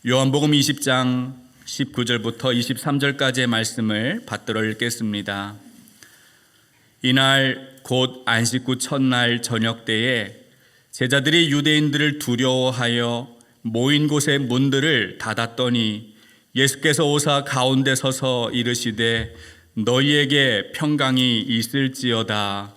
요한복음 20장 19절부터 23절까지의 말씀을 받들어 읽겠습니다. 이날 곧 안식 후 첫날 저녁 때에 제자들이 유대인들을 두려워하여 모인 곳의 문들을 닫았더니 예수께서 오사 가운데 서서 이르시되 너희에게 평강이 있을지어다.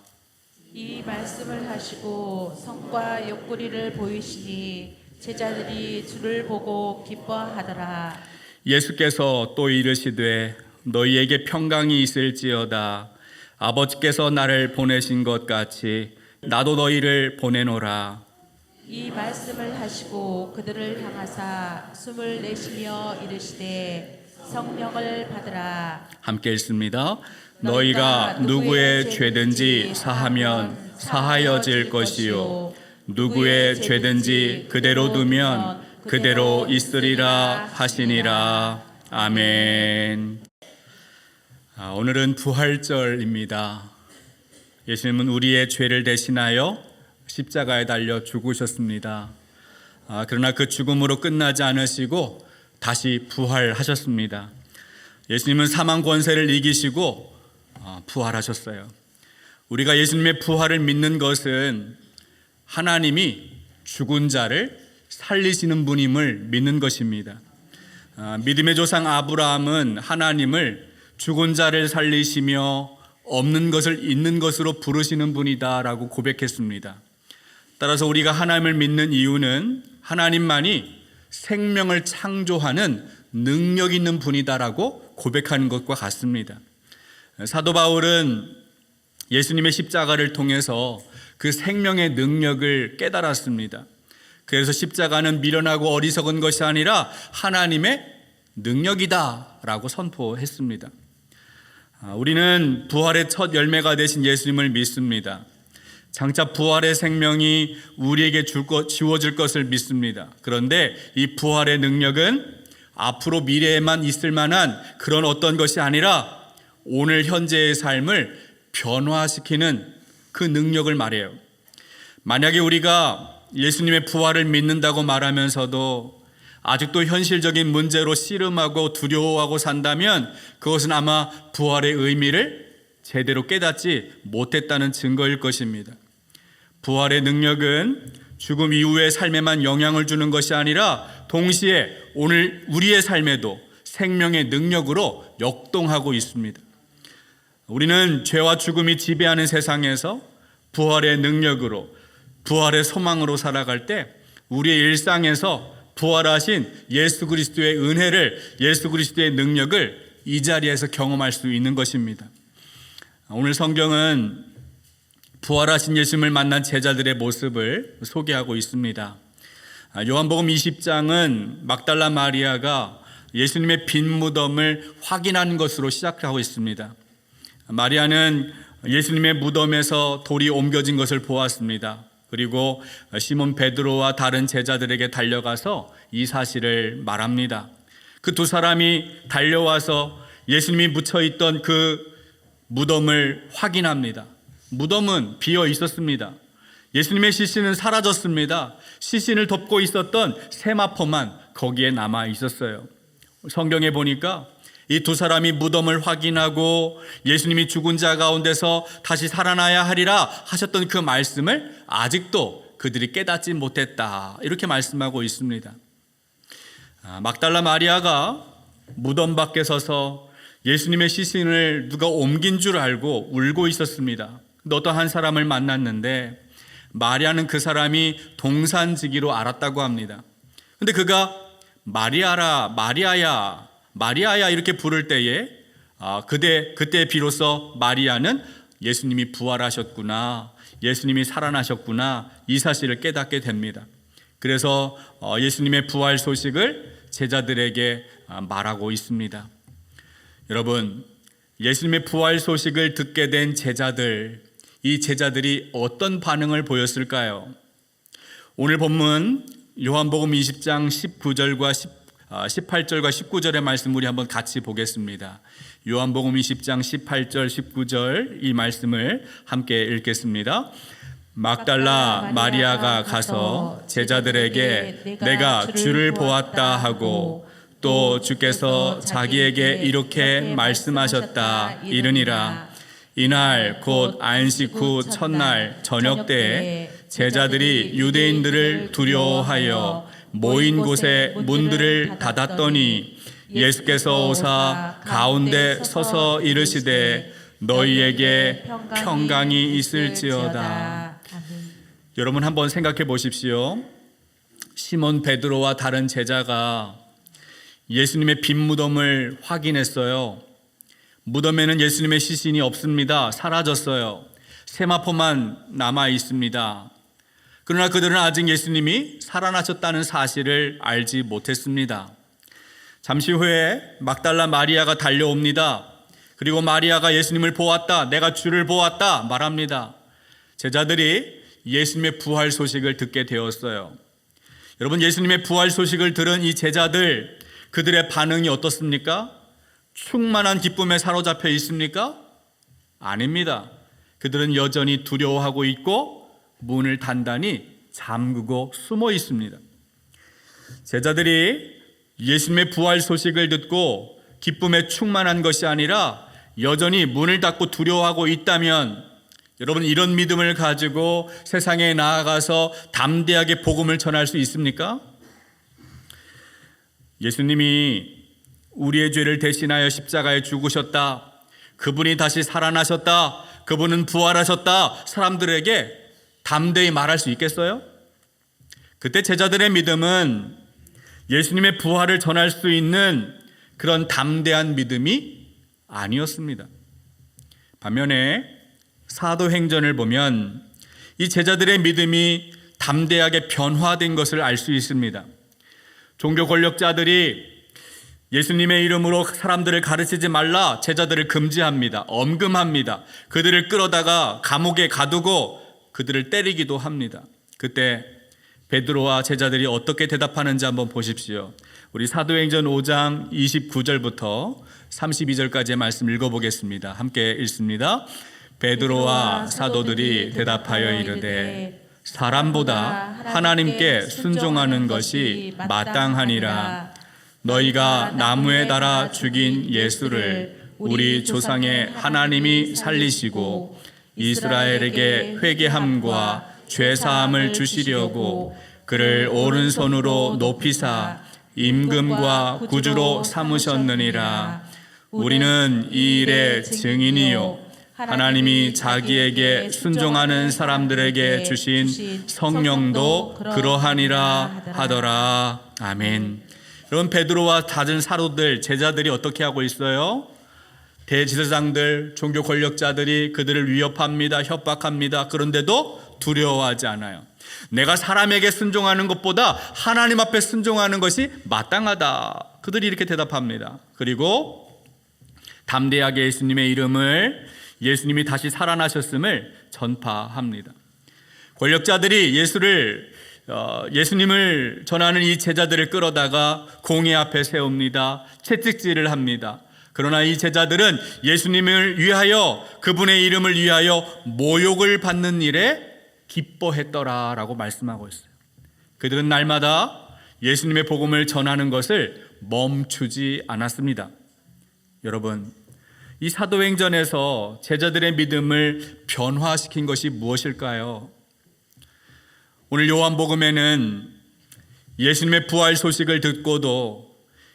이 말씀을 하시고 성과 옆구리를 보이시니 제자들이 주를 보고 기뻐하더라. 예수께서 또 이르시되 너희에게 평강이 있을지어다. 아버지께서 나를 보내신 것 같이 나도 너희를 보내노라. 이 말씀을 하시고 그들을 향하사 숨을 내쉬며 이르시되 성령을 받으라. 함께 읽습니다. 너희가 누구의 죄든지 사하면 사하여질 것이요 누구의 죄든지 그대로 두면 그대로 있으리라 하시니라. 아멘. 오늘은 부활절입니다. 예수님은 우리의 죄를 대신하여 십자가에 달려 죽으셨습니다. 그러나 그 죽음으로 끝나지 않으시고 다시 부활하셨습니다. 예수님은 사망 권세를 이기시고 부활하셨어요. 우리가 예수님의 부활을 믿는 것은 하나님이 죽은 자를 살리시는 분임을 믿는 것입니다. 믿음의 조상 아브라함은 하나님을 죽은 자를 살리시며 없는 것을 있는 것으로 부르시는 분이다라고 고백했습니다. 따라서 우리가 하나님을 믿는 이유는 하나님만이 생명을 창조하는 능력 있는 분이다라고 고백하는 것과 같습니다. 사도 바울은 예수님의 십자가를 통해서 그 생명의 능력을 깨달았습니다. 그래서 십자가는 미련하고 어리석은 것이 아니라 하나님의 능력이다라고 선포했습니다. 우리는 부활의 첫 열매가 되신 예수님을 믿습니다. 장차 부활의 생명이 우리에게 주어질 것을 믿습니다. 그런데 이 부활의 능력은 앞으로 미래에만 있을 만한 그런 어떤 것이 아니라 오늘 현재의 삶을 변화시키는 그 능력을 말해요. 만약에 우리가 예수님의 부활을 믿는다고 말하면서도 아직도 현실적인 문제로 씨름하고 두려워하고 산다면 그것은 아마 부활의 의미를 제대로 깨닫지 못했다는 증거일 것입니다. 부활의 능력은 죽음 이후의 삶에만 영향을 주는 것이 아니라 동시에 오늘 우리의 삶에도 생명의 능력으로 역동하고 있습니다. 우리는 죄와 죽음이 지배하는 세상에서 부활의 능력으로, 부활의 소망으로 살아갈 때 우리의 일상에서 부활하신 예수 그리스도의 은혜를, 예수 그리스도의 능력을 이 자리에서 경험할 수 있는 것입니다. 오늘 성경은 부활하신 예수님을 만난 제자들의 모습을 소개하고 있습니다. 요한복음 20장은 막달라 마리아가 예수님의 빈 무덤을 확인한 것으로 시작하고 있습니다. 마리아는 예수님의 무덤에서 돌이 옮겨진 것을 보았습니다. 그리고 시몬 베드로와 다른 제자들에게 달려가서 이 사실을 말합니다. 그 두 사람이 달려와서 예수님이 묻혀있던 그 무덤을 확인합니다. 무덤은 비어 있었습니다. 예수님의 시신은 사라졌습니다. 시신을 덮고 있었던 세마포만 거기에 남아 있었어요. 성경에 보니까 이 두 사람이 무덤을 확인하고 예수님이 죽은 자 가운데서 다시 살아나야 하리라 하셨던 그 말씀을 아직도 그들이 깨닫지 못했다, 이렇게 말씀하고 있습니다. 막달라 마리아가 무덤 밖에 서서 예수님의 시신을 누가 옮긴 줄 알고 울고 있었습니다. 근데 어떤 한 사람을 만났는데 마리아는 그 사람이 동산지기로 알았다고 합니다. 근데 그가 마리아라, 마리아야, 마리아야 이렇게 부를 때에 그때 비로소 마리아는 예수님이 부활하셨구나, 예수님이 살아나셨구나, 이 사실을 깨닫게 됩니다. 그래서 예수님의 부활 소식을 제자들에게 말하고 있습니다. 여러분, 예수님의 부활 소식을 듣게 된 제자들, 이 제자들이 어떤 반응을 보였을까요? 오늘 본문 요한복음 20장 19절과 18절과 19절의 말씀 우리 한번 같이 보겠습니다. 요한복음 20장 18절 19절 이 말씀을 함께 읽겠습니다. 막달라 마리아가 가서 제자들에게 내가 주를 보았다 하고 또 주께서 자기에게 이렇게 말씀하셨다 이르니라. 이날 곧 안식 후 첫날 저녁 때에 제자들이 유대인들을 두려워하여 모인 곳에 문들을 닫았더니 예수께서 오사 가운데 서서 이르시되 너희에게 평강이 있을지어다. 여러분 한번 생각해 보십시오. 시몬 베드로와 다른 제자가 예수님의 빈 무덤을 확인했어요. 무덤에는 예수님의 시신이 없습니다. 사라졌어요. 세마포만 남아 있습니다. 그러나 그들은 아직 예수님이 살아나셨다는 사실을 알지 못했습니다. 잠시 후에 막달라 마리아가 달려옵니다. 그리고 마리아가 예수님을 보았다, 내가 주를 보았다 말합니다. 제자들이 예수님의 부활 소식을 듣게 되었어요. 여러분, 예수님의 부활 소식을 들은 이 제자들, 그들의 반응이 어떻습니까? 충만한 기쁨에 사로잡혀 있습니까? 아닙니다. 그들은 여전히 두려워하고 있고 문을 단단히 잠그고 숨어 있습니다. 제자들이 예수님의 부활 소식을 듣고 기쁨에 충만한 것이 아니라 여전히 문을 닫고 두려워하고 있다면, 여러분, 이런 믿음을 가지고 세상에 나아가서 담대하게 복음을 전할 수 있습니까? 예수님이 우리의 죄를 대신하여 십자가에 죽으셨다, 그분이 다시 살아나셨다, 그분은 부활하셨다, 사람들에게 담대히 말할 수 있겠어요? 그때 제자들의 믿음은 예수님의 부활을 전할 수 있는 그런 담대한 믿음이 아니었습니다. 반면에 사도행전을 보면 이 제자들의 믿음이 담대하게 변화된 것을 알 수 있습니다. 종교 권력자들이 예수님의 이름으로 사람들을 가르치지 말라 제자들을 금지합니다. 엄금합니다. 그들을 끌어다가 감옥에 가두고 그들을 때리기도 합니다. 그때 베드로와 제자들이 어떻게 대답하는지 한번 보십시오. 우리 사도행전 5장 29절부터 32절까지의 말씀 읽어보겠습니다. 함께 읽습니다. 베드로와 사도들이 대답하여 이르되 사람보다 하나님께 순종하는 것이 마땅하니라. 너희가 나무에 달아 죽인 예수를 우리 조상의 하나님이 살리시고 이스라엘에게 회개함과 죄사함을 주시려고 그를 오른손으로 높이사 임금과 구주로 삼으셨느니라. 우리는 이 일의 증인이요 하나님이 자기에게 순종하는 사람들에게 주신 성령도 그러하니라 하더라. 아멘. 여러분, 베드로와 다른 사도들, 제자들이 어떻게 하고 있어요? 대제사장들, 종교 권력자들이 그들을 위협합니다. 협박합니다. 그런데도 두려워하지 않아요. 내가 사람에게 순종하는 것보다 하나님 앞에 순종하는 것이 마땅하다. 그들이 이렇게 대답합니다. 그리고 담대하게 예수님의 이름을, 예수님이 다시 살아나셨음을 전파합니다. 권력자들이 예수님을 전하는 이 제자들을 끌어다가 공회 앞에 세웁니다. 채찍질을 합니다. 그러나 이 제자들은 예수님을 위하여, 그분의 이름을 위하여 모욕을 받는 일에 기뻐했더라라고 말씀하고 있어요. 그들은 날마다 예수님의 복음을 전하는 것을 멈추지 않았습니다. 여러분, 이 사도행전에서 제자들의 믿음을 변화시킨 것이 무엇일까요? 오늘 요한복음에는 예수님의 부활 소식을 듣고도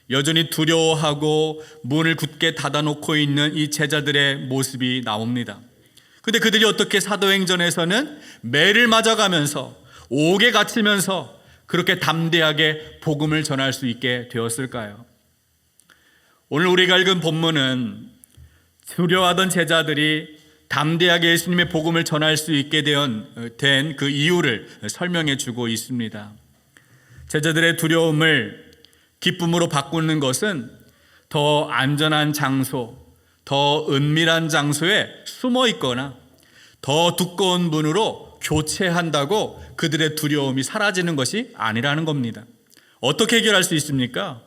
여전히 두려워하고 문을 굳게 닫아놓고 있는 이 제자들의 모습이 나옵니다. 근데 그들이 어떻게 사도행전에서는 매를 맞아가면서 옥에 갇히면서 그렇게 담대하게 복음을 전할 수 있게 되었을까요? 오늘 우리가 읽은 본문은 두려워하던 제자들이 담대하게 예수님의 복음을 전할 수 있게 된 그 이유를 설명해 주고 있습니다. 제자들의 두려움을 기쁨으로 바꾸는 것은 더 안전한 장소, 더 은밀한 장소에 숨어 있거나 더 두꺼운 문으로 교체한다고 그들의 두려움이 사라지는 것이 아니라는 겁니다. 어떻게 해결할 수 있습니까?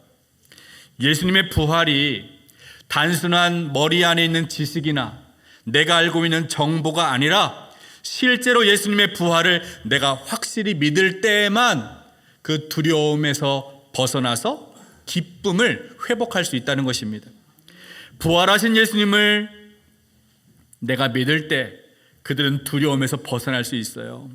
예수님의 부활이 단순한 머리 안에 있는 지식이나 내가 알고 있는 정보가 아니라 실제로 예수님의 부활을 내가 확실히 믿을 때에만 그 두려움에서 벗어나서 기쁨을 회복할 수 있다는 것입니다. 부활하신 예수님을 내가 믿을 때 그들은 두려움에서 벗어날 수 있어요.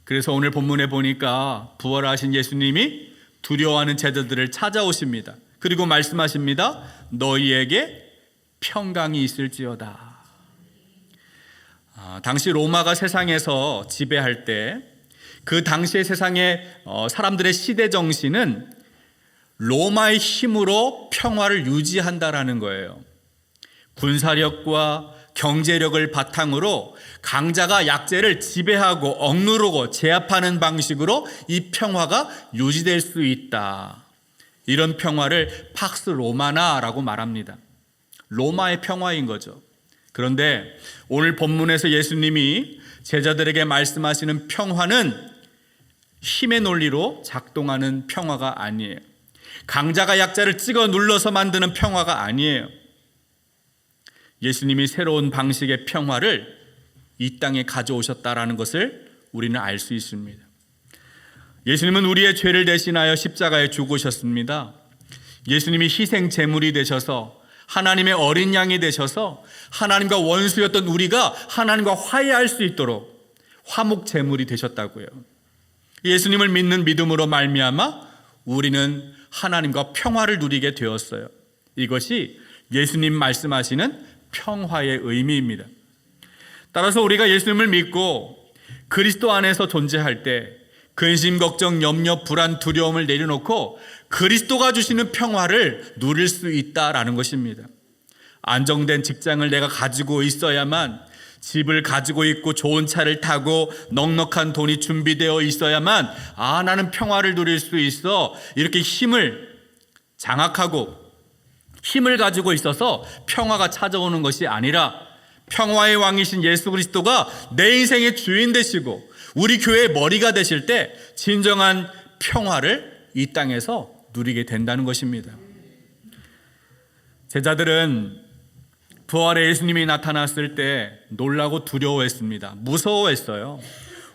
그래서 오늘 본문에 보니까 부활하신 예수님이 두려워하는 제자들을 찾아오십니다. 그리고 말씀하십니다. 너희에게 평강이 있을지어다. 당시 로마가 세상에서 지배할 때 그 당시의 세상의 사람들의 시대 정신은 로마의 힘으로 평화를 유지한다라는 거예요. 군사력과 경제력을 바탕으로 강자가 약자를 지배하고 억누르고 제압하는 방식으로 이 평화가 유지될 수 있다. 이런 평화를 팍스 로마나라고 말합니다. 로마의 평화인 거죠. 그런데 오늘 본문에서 예수님이 제자들에게 말씀하시는 평화는 힘의 논리로 작동하는 평화가 아니에요. 강자가 약자를 찍어 눌러서 만드는 평화가 아니에요. 예수님이 새로운 방식의 평화를 이 땅에 가져오셨다라는 것을 우리는 알 수 있습니다. 예수님은 우리의 죄를 대신하여 십자가에 죽으셨습니다. 예수님이 희생 제물이 되셔서 하나님의 어린 양이 되셔서 하나님과 원수였던 우리가 하나님과 화해할 수 있도록 화목 제물이 되셨다고요. 예수님을 믿는 믿음으로 말미암아 우리는 하나님과 평화를 누리게 되었어요. 이것이 예수님 말씀하시는 평화의 의미입니다. 따라서 우리가 예수님을 믿고 그리스도 안에서 존재할 때 근심, 걱정, 염려, 불안, 두려움을 내려놓고 그리스도가 주시는 평화를 누릴 수 있다라는 것입니다. 안정된 직장을 내가 가지고 있어야만, 집을 가지고 있고 좋은 차를 타고 넉넉한 돈이 준비되어 있어야만 나는 평화를 누릴 수 있어, 이렇게 힘을 장악하고 힘을 가지고 있어서 평화가 찾아오는 것이 아니라 평화의 왕이신 예수 그리스도가 내 인생의 주인 되시고 우리 교회의 머리가 되실 때 진정한 평화를 이 땅에서 누리게 된다는 것입니다. 제자들은 부활의 예수님이 나타났을 때 놀라고 두려워했습니다. 무서워했어요.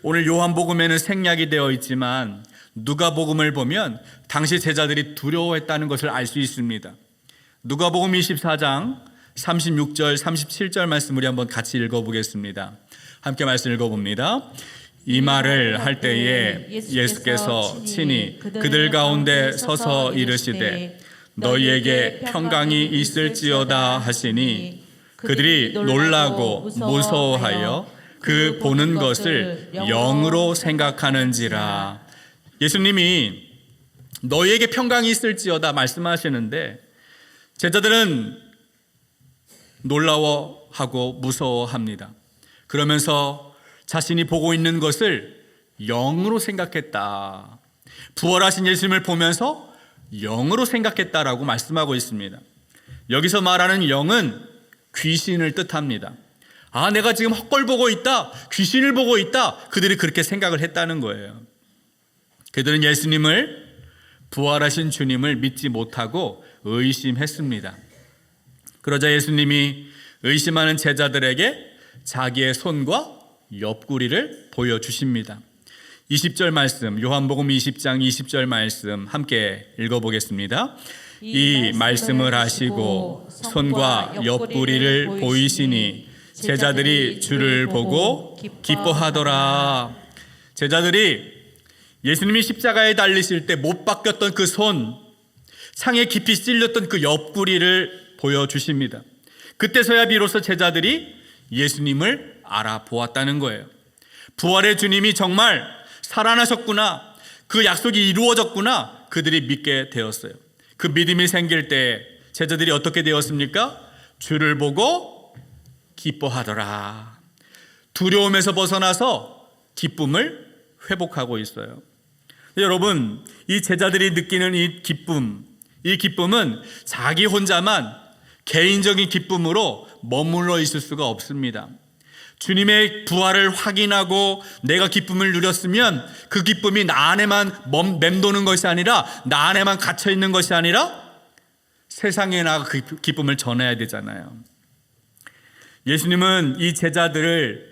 오늘 요한복음에는 생략이 되어 있지만 누가복음을 보면 당시 제자들이 두려워했다는 것을 알 수 있습니다. 누가복음 24장 36절 37절 말씀 우리 한번 같이 읽어보겠습니다. 함께 말씀 읽어봅니다. 이 말을 할 때에 예수께서 친히 그들 가운데 서서 이르시되 너희에게 평강이 있을지어다 하시니 그들이 놀라고 무서워하여 그 보는 것을 영으로 생각하는지라. 예수님이 너희에게 평강이 있을지어다 말씀하시는데 제자들은 놀라워하고 무서워합니다. 그러면서 자신이 보고 있는 것을 영으로 생각했다. 부활하신 예수님을 보면서 영으로 생각했다라고 말씀하고 있습니다. 여기서 말하는 영은 귀신을 뜻합니다. 내가 지금 헛걸 보고 있다, 귀신을 보고 있다, 그들이 그렇게 생각을 했다는 거예요. 그들은 예수님을, 부활하신 주님을 믿지 못하고 의심했습니다. 그러자 예수님이 의심하는 제자들에게 자기의 손과 옆구리를 보여주십니다. 20절 말씀, 요한복음 20장 20절 말씀 함께 읽어보겠습니다. 이 말씀을 하시고 손과 옆구리를 보이시니 제자들이 주를 보고 기뻐하더라. 제자들이 예수님이 십자가에 달리실 때 못 박혔던 그 손, 창에 깊이 찔렸던 그 옆구리를 보여주십니다. 그때서야 비로소 제자들이 예수님을 알아보았다는 거예요. 부활의 주님이 정말 살아나셨구나, 그 약속이 이루어졌구나, 그들이 믿게 되었어요. 그 믿음이 생길 때 제자들이 어떻게 되었습니까? 주를 보고 기뻐하더라. 두려움에서 벗어나서 기쁨을 회복하고 있어요. 여러분, 이 제자들이 느끼는 이 기쁨은 자기 혼자만 개인적인 기쁨으로 머물러 있을 수가 없습니다. 주님의 부활을 확인하고 내가 기쁨을 누렸으면 그 기쁨이 나 안에만 맴도는 것이 아니라, 나 안에만 갇혀 있는 것이 아니라 세상에 나가 그 기쁨을 전해야 되잖아요. 예수님은 이 제자들을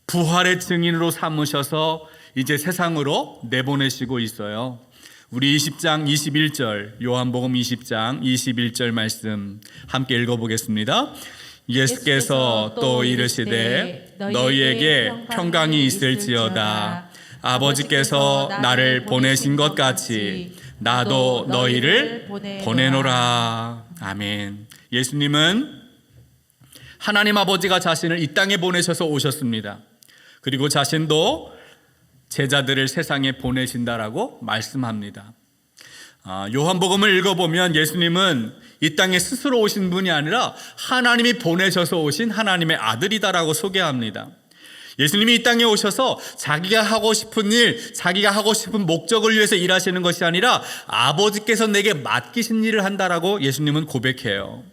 부활의 증인으로 삼으셔서 이제 세상으로 내보내시고 있어요. 우리 20장 21절, 요한복음 20장 21절 말씀 함께 읽어보겠습니다. 예수께서 또 이르시되 너희에게 평강이 있을지어다. 아버지께서 나를 보내신 것 같이 나도 너희를 보내노라. 아멘. 예수님은 하나님 아버지가 자신을 이 땅에 보내셔서 오셨습니다. 그리고 자신도 제자들을 세상에 보내신다라고 말씀합니다. 요한복음을 읽어보면 예수님은 이 땅에 스스로 오신 분이 아니라 하나님이 보내셔서 오신 하나님의 아들이다라고 소개합니다. 예수님이 이 땅에 오셔서 자기가 하고 싶은 일, 자기가 하고 싶은 목적을 위해서 일하시는 것이 아니라 아버지께서 내게 맡기신 일을 한다라고 예수님은 고백해요.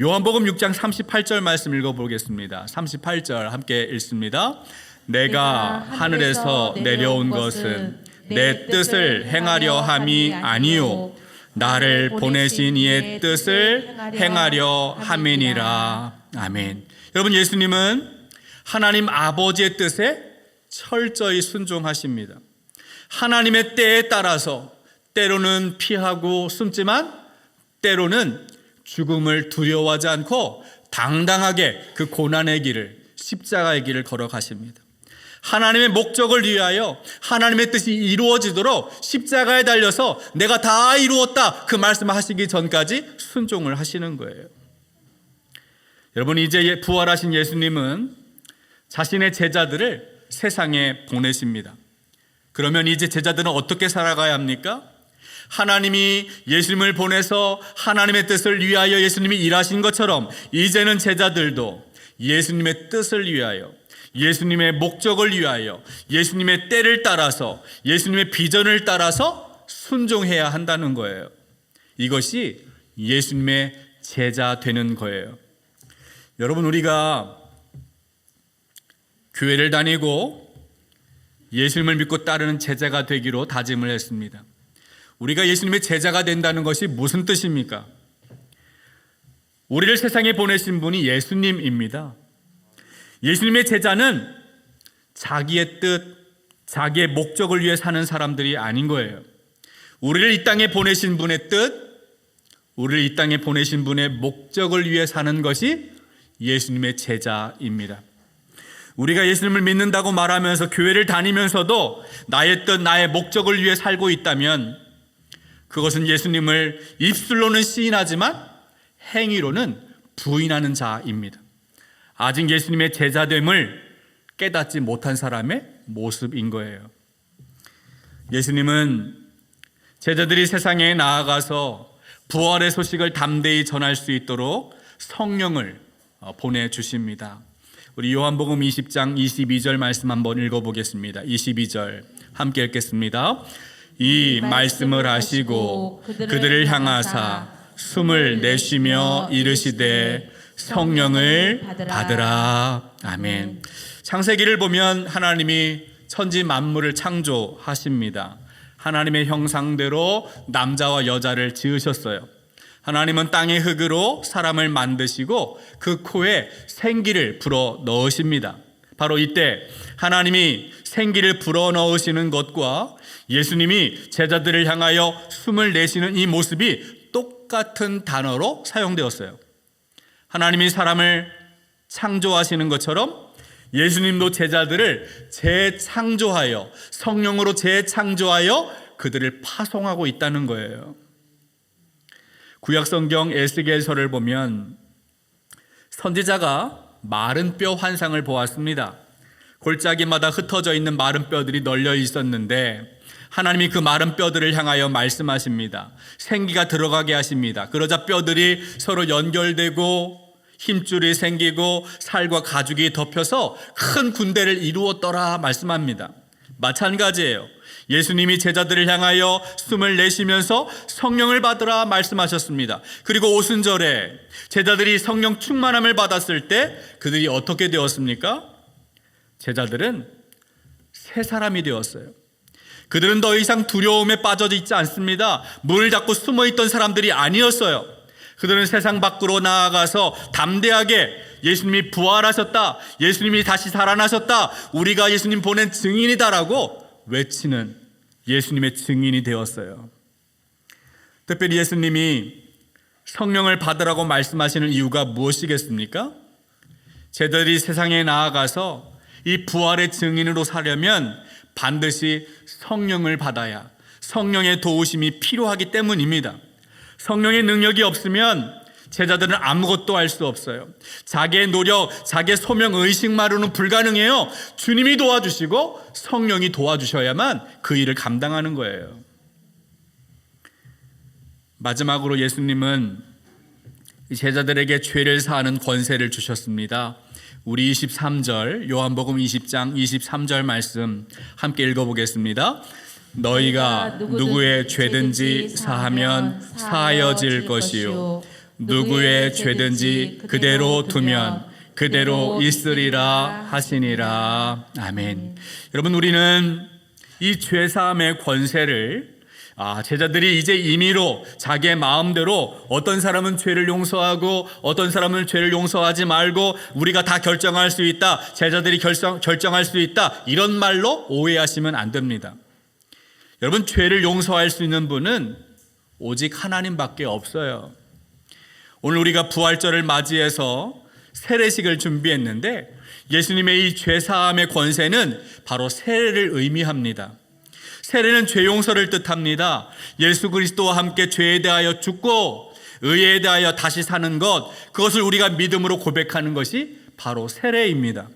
요한복음 6장 38절 말씀 읽어보겠습니다. 38절 함께 읽습니다. 내가 하늘에서 내려온 것은 내 뜻을 행하려 함이 아니요 나를 보내신 이의 뜻을 행하려 함이니라. 아멘. 여러분, 예수님은 하나님 아버지의 뜻에 철저히 순종하십니다. 하나님의 때에 따라서 때로는 피하고 숨지만 때로는 죽음을 두려워하지 않고 당당하게 그 고난의 길을, 십자가의 길을 걸어가십니다. 하나님의 목적을 위하여 하나님의 뜻이 이루어지도록 십자가에 달려서 내가 다 이루었다 그 말씀하시기 전까지 순종을 하시는 거예요. 여러분, 이제 부활하신 예수님은 자신의 제자들을 세상에 보내십니다. 그러면 이제 제자들은 어떻게 살아가야 합니까? 하나님이 예수님을 보내서 하나님의 뜻을 위하여 예수님이 일하신 것처럼 이제는 제자들도 예수님의 뜻을 위하여, 예수님의 목적을 위하여, 예수님의 때를 따라서, 예수님의 비전을 따라서 순종해야 한다는 거예요. 이것이 예수님의 제자 되는 거예요. 여러분, 우리가 교회를 다니고 예수님을 믿고 따르는 제자가 되기로 다짐을 했습니다. 우리가 예수님의 제자가 된다는 것이 무슨 뜻입니까? 우리를 세상에 보내신 분이 예수님입니다. 예수님의 제자는 자기의 뜻, 자기의 목적을 위해 사는 사람들이 아닌 거예요. 우리를 이 땅에 보내신 분의 뜻, 우리를 이 땅에 보내신 분의 목적을 위해 사는 것이 예수님의 제자입니다. 우리가 예수님을 믿는다고 말하면서 교회를 다니면서도 나의 뜻, 나의 목적을 위해 살고 있다면 그것은 예수님을 입술로는 시인하지만 행위로는 부인하는 자입니다. 아직 예수님의 제자됨을 깨닫지 못한 사람의 모습인 거예요. 예수님은 제자들이 세상에 나아가서 부활의 소식을 담대히 전할 수 있도록 성령을 보내주십니다. 우리 요한복음 20장 22절 말씀 한번 읽어보겠습니다. 22절 함께 읽겠습니다. 이 말씀을 하시고 그들을 향하사 숨을 내쉬며 이르시되 성령을 받으라. 아멘. 창세기를 보면 하나님이 천지 만물을 창조하십니다. 하나님의 형상대로 남자와 여자를 지으셨어요. 하나님은 땅의 흙으로 사람을 만드시고 그 코에 생기를 불어 넣으십니다. 바로 이때 하나님이 생기를 불어 넣으시는 것과 예수님이 제자들을 향하여 숨을 내쉬는 이 모습이 똑같은 단어로 사용되었어요. 하나님이 사람을 창조하시는 것처럼 예수님도 제자들을 재창조하여, 성령으로 재창조하여 그들을 파송하고 있다는 거예요. 구약성경 에스겔서를 보면 선지자가 마른 뼈 환상을 보았습니다. 골짜기마다 흩어져 있는 마른 뼈들이 널려 있었는데 하나님이 그 마른 뼈들을 향하여 말씀하십니다. 생기가 들어가게 하십니다. 그러자 뼈들이 서로 연결되고 힘줄이 생기고 살과 가죽이 덮여서 큰 군대를 이루었더라 말씀합니다. 마찬가지예요. 예수님이 제자들을 향하여 숨을 내쉬면서 성령을 받으라 말씀하셨습니다. 그리고 오순절에 제자들이 성령 충만함을 받았을 때 그들이 어떻게 되었습니까? 제자들은 새 사람이 되었어요. 그들은 더 이상 두려움에 빠져 있지 않습니다. 문을 닫고 숨어 있던 사람들이 아니었어요. 그들은 세상 밖으로 나아가서 담대하게 예수님이 부활하셨다, 예수님이 다시 살아나셨다, 우리가 예수님 보낸 증인이다라고 외치는 예수님의 증인이 되었어요. 특별히 예수님이 성령을 받으라고 말씀하시는 이유가 무엇이겠습니까? 제자들이 세상에 나아가서 이 부활의 증인으로 사려면 반드시 성령을 받아야, 성령의 도우심이 필요하기 때문입니다. 성령의 능력이 없으면 제자들은 아무것도 할 수 없어요. 자기의 노력, 자기의 소명 의식만으로는 불가능해요. 주님이 도와주시고 성령이 도와주셔야만 그 일을 감당하는 거예요. 마지막으로 예수님은 제자들에게 죄를 사하는 권세를 주셨습니다. 우리 23절, 요한복음 20장 23절 말씀 함께 읽어보겠습니다. 너희가 누구의 죄든지 사하면 사하여질 것이요, 누구의 죄든지 그대로 두면 그대로 있으리라 하시니라. 아멘. 여러분, 우리는 이 죄사함의 권세를 제자들이 이제 임의로 자기의 마음대로 어떤 사람은 죄를 용서하고 어떤 사람은 죄를 용서하지 말고 우리가 다 결정할 수 있다, 제자들이 결정할 수 있다, 이런 말로 오해하시면 안 됩니다. 여러분, 죄를 용서할 수 있는 분은 오직 하나님밖에 없어요. 오늘 우리가 부활절을 맞이해서 세례식을 준비했는데 예수님의 이 죄사함의 권세는 바로 세례를 의미합니다. 세례는 죄 용서를 뜻합니다. 예수 그리스도와 함께 죄에 대하여 죽고 의에 대하여 다시 사는 것, 그것을 우리가 믿음으로 고백하는 것이 바로 세례입니다.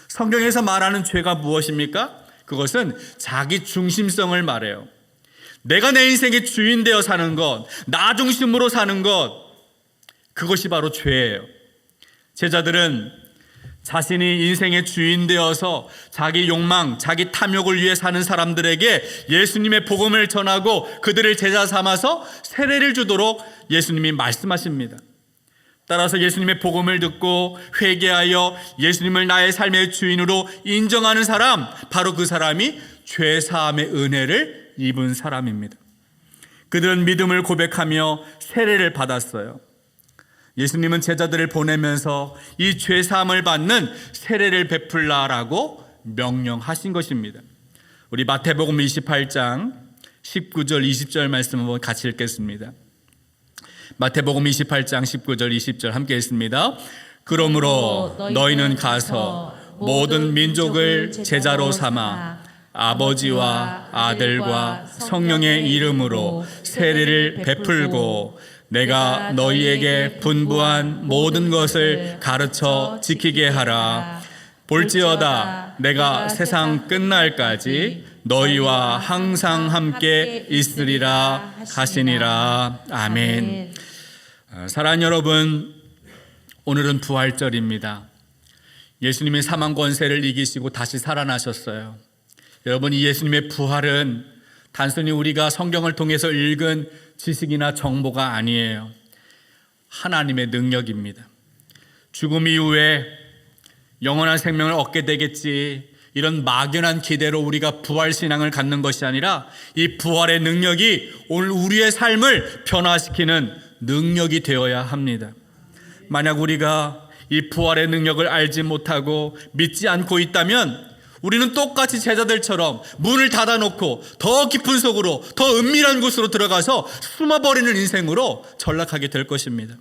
성경에서 말하는 죄가 무엇입니까? 그것은 자기 중심성을 말해요. 내가 내 인생의 주인 되어 사는 것, 나 중심으로 사는 것, 그것이 바로 죄예요. 제자들은 자신이 인생의 주인 되어서 자기 욕망, 자기 탐욕을 위해 사는 사람들에게 예수님의 복음을 전하고 그들을 제자 삼아서 세례를 주도록 예수님이 말씀하십니다. 따라서 예수님의 복음을 듣고 회개하여 예수님을 나의 삶의 주인으로 인정하는 사람, 바로 그 사람이 죄사함의 은혜를 입은 사람입니다. 그들은 믿음을 고백하며 세례를 받았어요. 예수님은 제자들을 보내면서 이 죄사함을 받는 세례를 베풀라라고 명령하신 것입니다. 우리 마태복음 28장 19절 20절 말씀 한번 같이 읽겠습니다. 마태복음 28장 19절 20절 함께 읽습니다. 그러므로 너희는 가서 모든 민족을 제자로 삼아 아버지와 아들과 성령의 이름으로 세례를 베풀고 내가 너희에게 분부한 모든 것을 가르쳐 지키게 하라. 볼지어다 내가 세상 끝날까지 너희와 항상 함께 있으리라 하시니라. 아멘. 사랑하는 여러분, 오늘은 부활절입니다. 예수님이 사망 권세를 이기시고 다시 살아나셨어요. 여러분, 이 예수님의 부활은 단순히 우리가 성경을 통해서 읽은 지식이나 정보가 아니에요. 하나님의 능력입니다. 죽음 이후에 영원한 생명을 얻게 되겠지, 이런 막연한 기대로 우리가 부활신앙을 갖는 것이 아니라 이 부활의 능력이 오늘 우리의 삶을 변화시키는 능력이 되어야 합니다. 만약 우리가 이 부활의 능력을 알지 못하고 믿지 않고 있다면 우리는 똑같이 제자들처럼 문을 닫아놓고 더 깊은 속으로, 더 은밀한 곳으로 들어가서 숨어버리는 인생으로 전락하게 될 것입니다.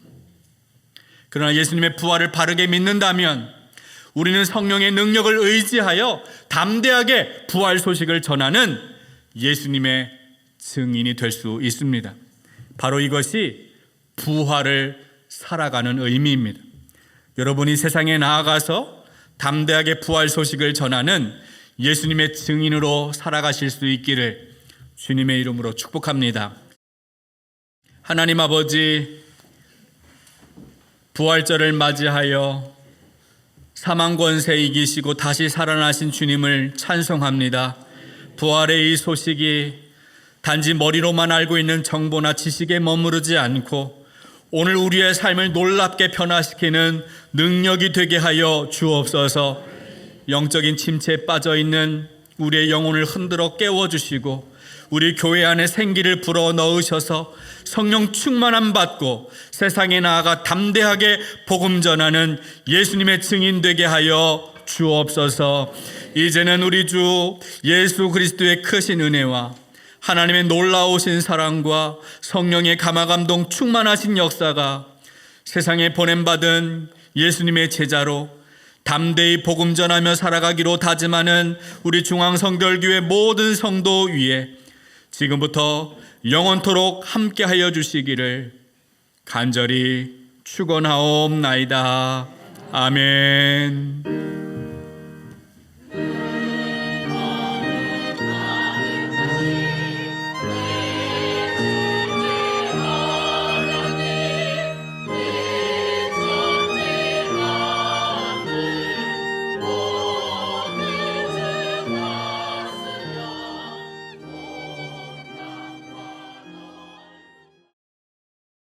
그러나 예수님의 부활을 바르게 믿는다면 우리는 성령의 능력을 의지하여 담대하게 부활 소식을 전하는 예수님의 증인이 될 수 있습니다. 바로 이것이 부활을 살아가는 의미입니다. 여러분이 세상에 나아가서 담대하게 부활 소식을 전하는 예수님의 증인으로 살아가실 수 있기를 주님의 이름으로 축복합니다. 하나님 아버지, 부활절을 맞이하여 사망 권세 이기시고 다시 살아나신 주님을 찬송합니다. 부활의 이 소식이 단지 머리로만 알고 있는 정보나 지식에 머무르지 않고 오늘 우리의 삶을 놀랍게 변화시키는 능력이 되게 하여 주옵소서. 영적인 침체에 빠져있는 우리의 영혼을 흔들어 깨워주시고 우리 교회 안에 생기를 불어 넣으셔서 성령 충만함 받고 세상에 나아가 담대하게 복음 전하는 예수님의 증인 되게 하여 주옵소서. 이제는 우리 주 예수 그리스도의 크신 은혜와 하나님의 놀라우신 사랑과 성령의 감화감동 충만하신 역사가 세상에 보냄받은 예수님의 제자로 담대히 복음 전하며 살아가기로 다짐하는 우리 중앙성결교회 모든 성도 위에 지금부터 영원토록 함께하여 주시기를 간절히 축원하옵나이다. 아멘.